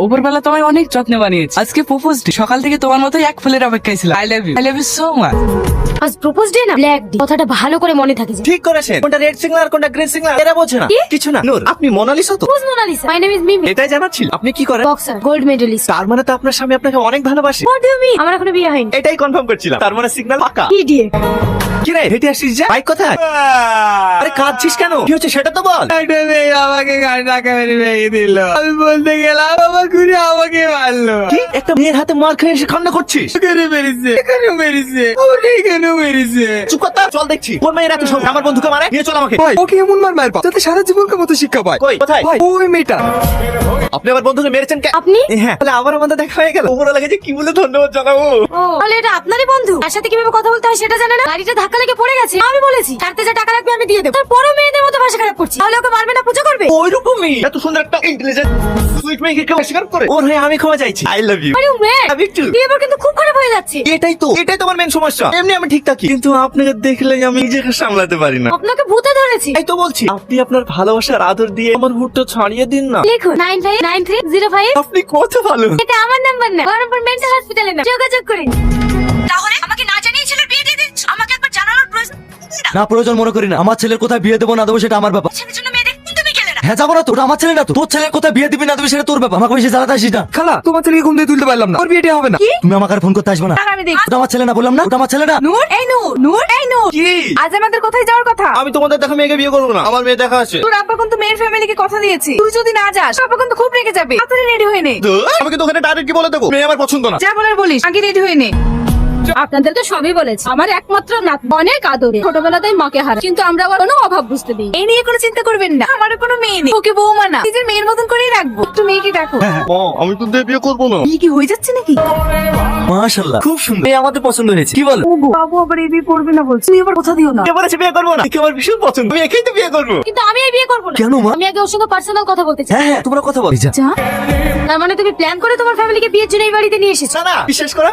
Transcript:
উপরবেলা তোমায় অনেক যত্নে বানিয়েছি। আজকে প্রপোজ ডে, সকাল থেকে তোমার মতোই এক ফুলের অপেক্ষায় ছিল। I love you so much. আজ প্রপোজ ডে না ব্ল্যাক ডে, কথাটা ভালো করে মনে থাকে। ঠিক করেছেন, কোনটা রেড সিগন্যাল আর কোনটা গ্রিন সিগন্যাল এরা বোঝে না। কিছু না নূর, আপনি মোনালিসা তো? Who's Mona Lisa? My name is Mimi. এটাই জানা ছিল। আপনি কি করেন? Boxer, gold medalist. তার মানে তো আপনার স্বামী আপনাকে অনেক ভালোবাসে। What do you mean? আমার এখনো বিয়ে হয়নি। এটাই কনফার্ম করছিলাম। তার মানে সিগন্যাল পাকা। Idiot. কি রে হেঁটে আসছিস যা? বাইক কোথায়? আরে কাঁদছিস কেন? কি হচ্ছে সেটা তো বল। একটা মেয়ে আমাকে গাড়ি টাকা মেরে ভেঙে দিল। আমি বলতে গেলাম, বাবা ঘুরে আমাকে মারলো। কি একটা মেয়ের হাতে মার খেয়ে এসে কান্না করছিস? এখানে মেরেছে, এখানে মেরেছে, আমাকে এখানেও মেরেছে। চুপ কর তো, চল দেখছি কোন মেয়ের এত সব আমার বন্ধুকে মারে। নিয়ে চল আমাকে। ভাই ওকে এমন মার পা যাতে সারা জীবনকার মতো শিক্ষা পায়। কই কোথায়? ভাই ওই মেয়েটা। আপনি আমার বন্ধুকে মেরেছেন কেন? আপনি? হ্যাঁ, তাহলে আবার আমাদের দেখা হয়ে গেল। ওপরে লাগে যে কি বলে ধন্যবাদ জানাবো। ও, তাহলে এটা আপনারই বন্ধু? তার সাথে কিভাবে কথা বলতে হয় সেটা জানে না? গাড়িটা ধাক্কা লেগে পড়ে গেছে। আমি বলেছি ছাড়তে যা টাকা লাগবে আমি দিয়ে দেবো। তারপরও মেয়েদের মতো ভাষা খারাপ করছি। তাহলে ওকে মারবে না, পুজো করবে? ওই রকমই এত সুন্দর একটা ইন্টেলিজেন্ট সুইট মেয়েকে কেউ স্বীকার করে? ওর হয়ে আমি ক্ষমা চাইছি। I love you. আরে মেয়ে, লাভ ইউ টু। এবার কিন্তু খুব খারাপ হয়ে যাচ্ছে। এটাই তো আমার মেন সমস্যা। এমনি আমি ঠিক থাকি, কিন্তু আপনাকে দেখলেই আমি নিজেকে সামলাতে পারি না। আপনাকে ভূতে ধরেছি। তাই তো বলছি, আপনি আপনার ভালোবাসার আদর দিয়ে আমার হুটটা ছাড়িয়ে দিন না। লিখুন 959305। আপনি কত ভালো। এটা আমার নাম্বার না, বহরমপুর মেন্টাল হসপিটালের নাম। যোগাযোগ করুন। তাহলে আমাকে না জানিয়ে ছেলের বিয়ে দিয়ে দিচ্ছ? আমাকে একবার জানানোর প্রয়োজন না, প্রয়োজন মনে করি না। আমার ছেলের কোথায় বিয়ে দেবো না দেবো সেটা আমার ব্যাপার। ছেলের জন্য মেয়ে দেখতে তুমি গেলে না? হ্যাঁ যাবো না তো, ওটা আমার ছেলে না তো। তোর ছেলের কোথায় বিয়ে দিবি না দিবি সেটা তোর ব্যাপার। আমাকে বেশি জ্বালাতে আসিস না। খালা তোমার ছেলেকে ঘুম থেকে তুলতে পারলাম না, ওর বিয়েটা হবে না। তুমি আমাকে আর ফোন করতে আসবে না। আমি দেখছি। ওটা আমার ছেলে না, বললাম না ওটা আমার ছেলে না। নূর, এই নূর, নূর, এই নূর, কি? আজ আমাদের কোথায় যাওয়ার কথা? আমি তোমাদের দেখা মেয়েকে বিয়ে করবো না, আমার মেয়ে দেখা আছে। তোর আব্বা কিন্তু মেয়ের ফ্যামিলিকে কথা দিয়েছে, তুই যদি না যাস আব্বা কিন্তু খুব রেগে যাবে। তাড়াতাড়ি রেডি হয়ে নে। আমাকে তো ওখানে ডাইরেক্ট কি বলে দেবো, মেয়ে আমার পছন্দ না। যা বলার বলিস, আগে রেডি হয়ে নে। আপনাদেরকে সবই বলেছি। আমার একমাত্র নাত অনেক আদরে, ছোটবেলাতেই মাকে হারা, কিন্তু আমরা আবার কোনো অভাব বুঝতে দিই। এই নিয়ে কোনো চিন্তা করবেন না, আমারও কোনো মেয়ে নেই। ওকে বৌমা না, নিজের মেয়ের মতন করেই রাখবো। একটু মেয়েকে ডাকো। আমি তো বিয়ে করবো না। বিয়ে কি হয়ে যাচ্ছে নাকি? মাশাআল্লাহ, খুব সুন্দর মেয়ে, আমাদের পছন্দ হয়েছে। কি বল? ওগো, বাবু আবার এই বিয়ে করবে না বলছে, তুমি আবার কথা দিও না। কে বলেছে বিয়ে করবো না? একে আমার ভীষণ পছন্দ, আমি একেই তো বিয়ে করবো। কিন্তু আমি এই বিয়ে করবো না। কেন মা? আমি আগে ওর সঙ্গে পার্সোনাল কথা বলতে চাই। হ্যাঁ হ্যাঁ, তোমরা কথা বলি যা। যা। তার মানে তুমি প্ল্যান করে তোমার ফ্যামিলিকে বিয়ের জন্য এই বাড়িতে নিয়ে এসেছো? না না, বিশ্বাস করো।